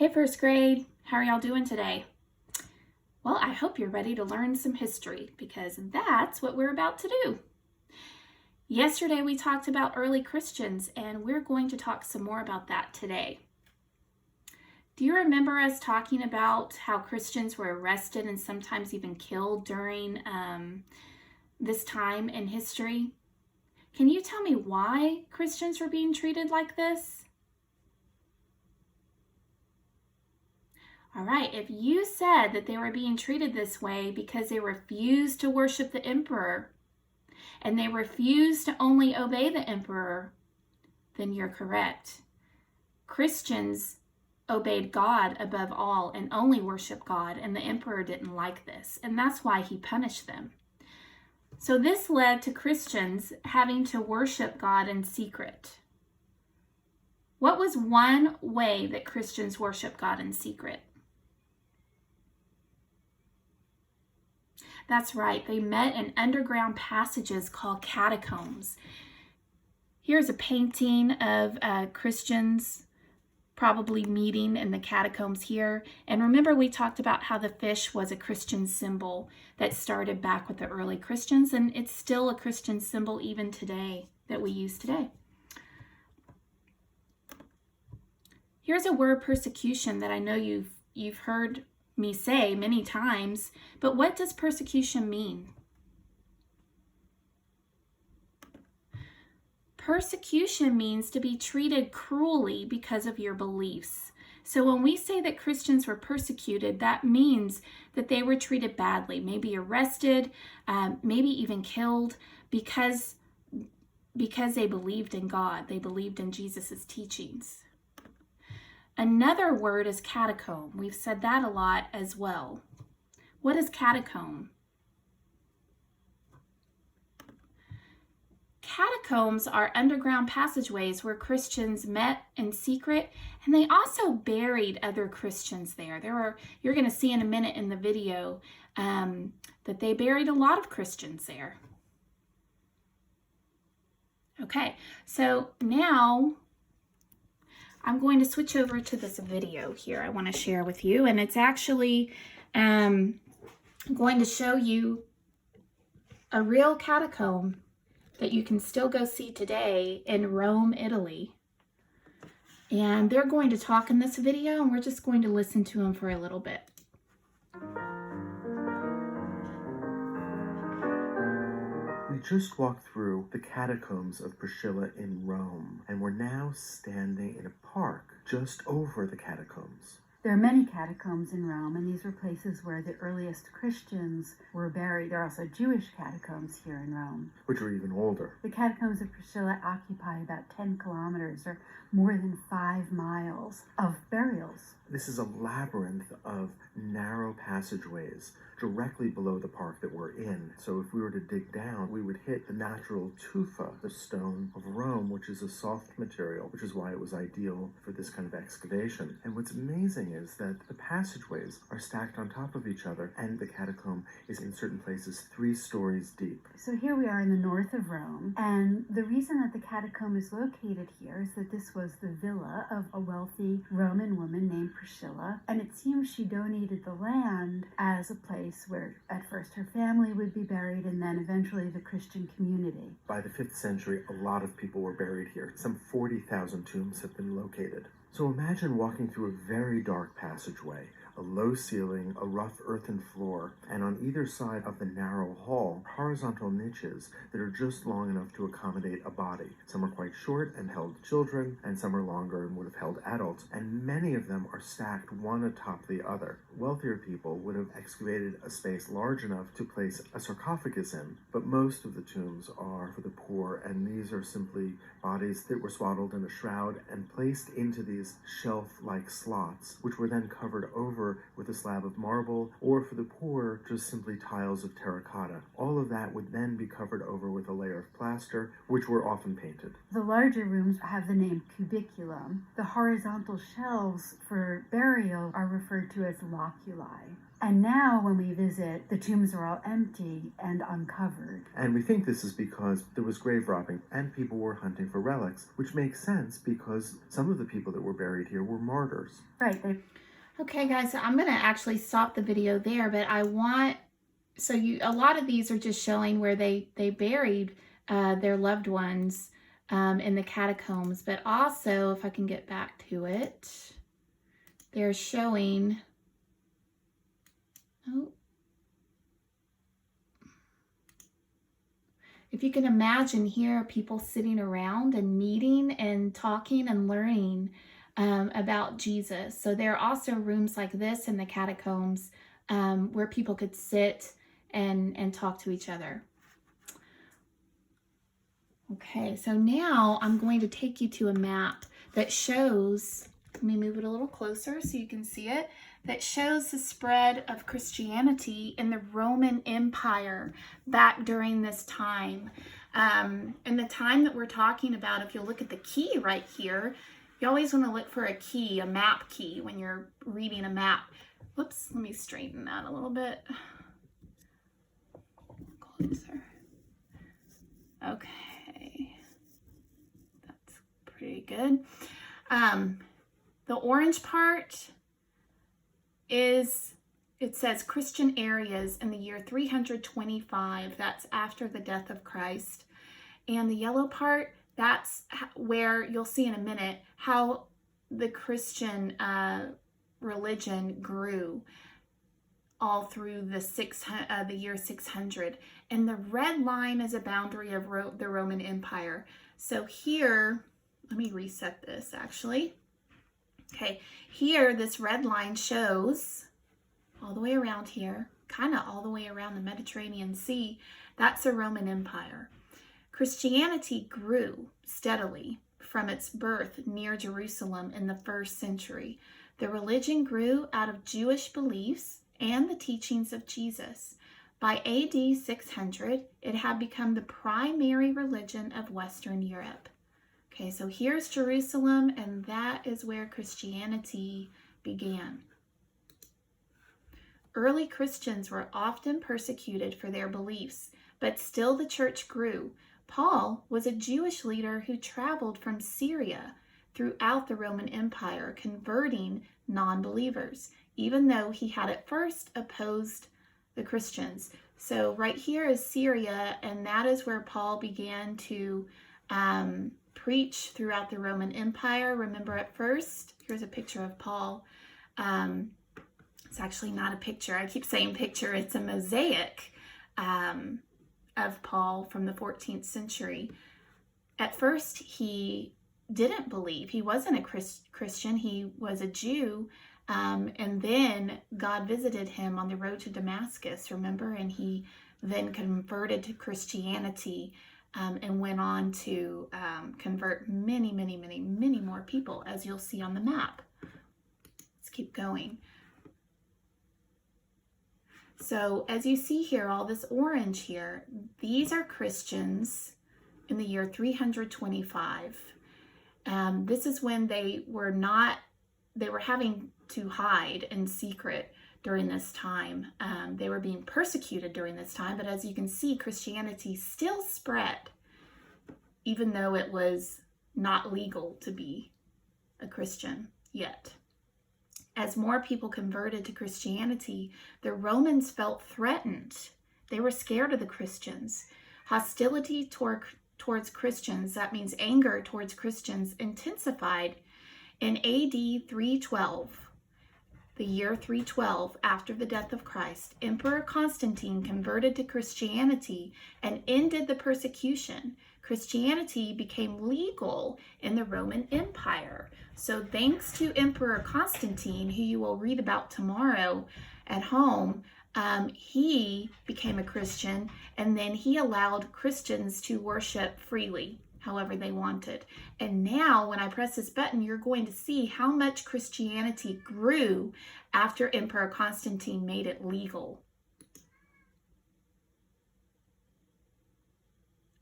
Hey first grade, how are y'all doing today? Well, I hope you're ready to learn some history because that's what we're about to do. Yesterday we talked about early Christians and we're going to talk some more about that today. Do you remember us talking about how Christians were arrested and sometimes even killed during this time in history? Can you tell me why Christians were being treated like this? All right, if you said that they were being treated this way because they refused to worship the emperor and they refused to only obey the emperor, then you're correct. Christians obeyed God above all and only worshiped God, and the emperor didn't like this, and that's why he punished them. So this led to Christians having to worship God in secret. What was one way that Christians worship God in secret? That's right, they met in underground passages called catacombs. Here's a painting of Christians probably meeting in the catacombs here. And remember, we talked about how the fish was a Christian symbol that started back with the early Christians, and it's still a Christian symbol even today that we use today. Here's a word, persecution, that I know you've heard me say many times, but what does persecution mean? Persecution means to be treated cruelly because of your beliefs. So when we say that Christians were persecuted, that means that they were treated badly, maybe arrested, maybe even killed because they believed in God, they believed in Jesus's teachings. Another word is catacomb. We've said that a lot as well. What is catacomb? Catacombs are underground passageways where Christians met in secret, and they also buried other Christians there. You're going to see in a minute in the video that they buried a lot of Christians there. Okay, so now I'm going to switch over to this video here I want to share with you, and it's actually going to show you a real catacomb that you can still go see today in Rome, Italy. And they're going to talk in this video, and we're just going to listen to them for a little bit. We just walked through the catacombs of Priscilla in Rome, and we're now standing in a park just over the catacombs. There are many catacombs in Rome, and these were places where the earliest Christians were buried. There are also Jewish catacombs here in Rome, Which are even older. The catacombs of Priscilla occupy about 10 kilometers, or more than 5 miles, of burials. This is a labyrinth of narrow passageways directly below the park that we're in. So if we were to dig down, we would hit the natural tufa, the stone of Rome, which is a soft material, which is why it was ideal for this kind of excavation. And what's amazing is that the passageways are stacked on top of each other, and the catacomb is in certain places 3 stories deep. So here we are in the north of Rome, and the reason that the catacomb is located here is that this was the villa of a wealthy Roman woman named Priscilla, and it seems she donated the land as a place where at first her family would be buried and then eventually the Christian community. By the 5th century, a lot of people were buried here. Some 40,000 tombs have been located. So imagine walking through a very dark passageway, a low ceiling, a rough earthen floor, and on either side of the narrow hall, horizontal niches that are just long enough to accommodate a body. Some are quite short and held children, and some are longer and would have held adults, and many of them are stacked one atop the other. Wealthier people would have excavated a space large enough to place a sarcophagus in, but most of the tombs are for the poor, and these are simply bodies that were swaddled in a shroud and placed into these shelf-like slots, which were then covered over with a slab of marble, or for the poor, just simply tiles of terracotta. All of that would then be covered over with a layer of plaster, which were often painted. The larger rooms have the name cubiculum. The horizontal shelves for burial are referred to as loculi. And now when we visit, the tombs are all empty and uncovered. And we think this is because there was grave robbing and people were hunting for relics, which makes sense because some of the people that were buried here were martyrs. Right. Okay, guys, so I'm going to actually stop the video there, but I want, so a lot of these are just showing where they buried their loved ones in the catacombs, but also, if I can get back to it, they're showing, if you can imagine here, people sitting around and meeting and talking and learning about Jesus. So there are also rooms like this in the catacombs where people could sit and talk to each other. Okay, so now I'm going to take you to a map that shows, let me move it a little closer so you can see it, that shows the spread of Christianity in the Roman Empire back during this time. In the time that we're talking about, if you look at the key right here, you always want to look for a key, a map key, when you're reading a map. Whoops, let me straighten that a little bit. Closer. Okay, that's pretty good. The orange part is, it says Christian areas in the year 325. That's after the death of Christ. And the yellow part, that's where you'll see in a minute how the Christian religion grew all through the year 600. And the red line is a boundary of the Roman Empire. So here, let me reset this actually. Okay, here this red line shows all the way around here, kind of all the way around the Mediterranean Sea. That's the Roman Empire. Christianity grew steadily from its birth near Jerusalem in the 1st century. The religion grew out of Jewish beliefs and the teachings of Jesus. By AD 600, it had become the primary religion of Western Europe. Okay, so here's Jerusalem, and that is where Christianity began. Early Christians were often persecuted for their beliefs, but still the church grew. Paul was a Jewish leader who traveled from Syria throughout the Roman Empire, converting non-believers, even though he had at first opposed the Christians. So right here is Syria, and that is where Paul began to preach throughout the Roman Empire. Remember at first, here's a picture of Paul. It's actually not a picture. I keep saying picture. It's a mosaic of Paul from the 14th century. At first, he didn't believe. He wasn't a Christian. He was a Jew. And then God visited him on the road to Damascus, remember? And he then converted to Christianity and went on to convert many, many, many, many more people, as you'll see on the map. Let's keep going. So as you see here, all this orange here, these are Christians in the year 325. This is when they were having to hide in secret during this time. They were being persecuted during this time, but as you can see, Christianity still spread, even though it was not legal to be a Christian yet. As more people converted to Christianity, the Romans felt threatened. They were scared of the Christians. Hostility towards Christians, that means anger towards Christians, intensified in AD 312. The year 312, after the death of Christ, Emperor Constantine converted to Christianity and ended the persecution. Christianity became legal in the Roman Empire. So thanks to Emperor Constantine, who you will read about tomorrow at home, he became a Christian, and then he allowed Christians to worship freely, however they wanted. And now when I press this button, you're going to see how much Christianity grew after Emperor Constantine made it legal.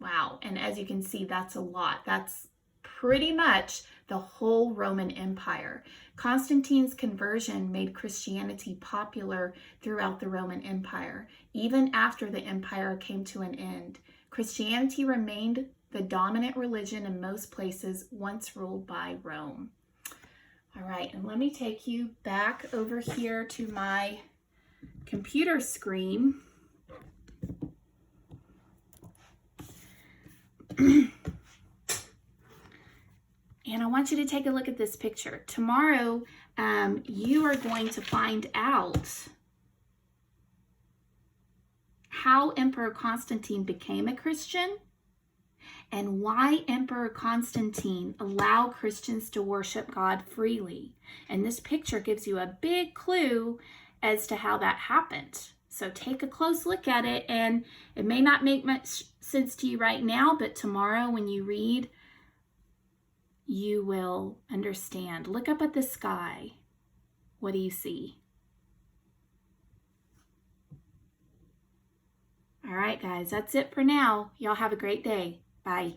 Wow, and as you can see, that's a lot. That's pretty much the whole Roman Empire. Constantine's conversion made Christianity popular throughout the Roman Empire. Even after the empire came to an end, Christianity remained the dominant religion in most places once ruled by Rome. All right, and let me take you back over here to my computer screen. And I want you to take a look at this picture. Tomorrow, you are going to find out how Emperor Constantine became a Christian and why Emperor Constantine allowed Christians to worship God freely. And this picture gives you a big clue as to how that happened. So take a close look at it, and it may not make much sense to you right now, but tomorrow when you read, you will understand. Look up at the sky. What do you see? All right, guys, that's it for now. Y'all have a great day. Bye.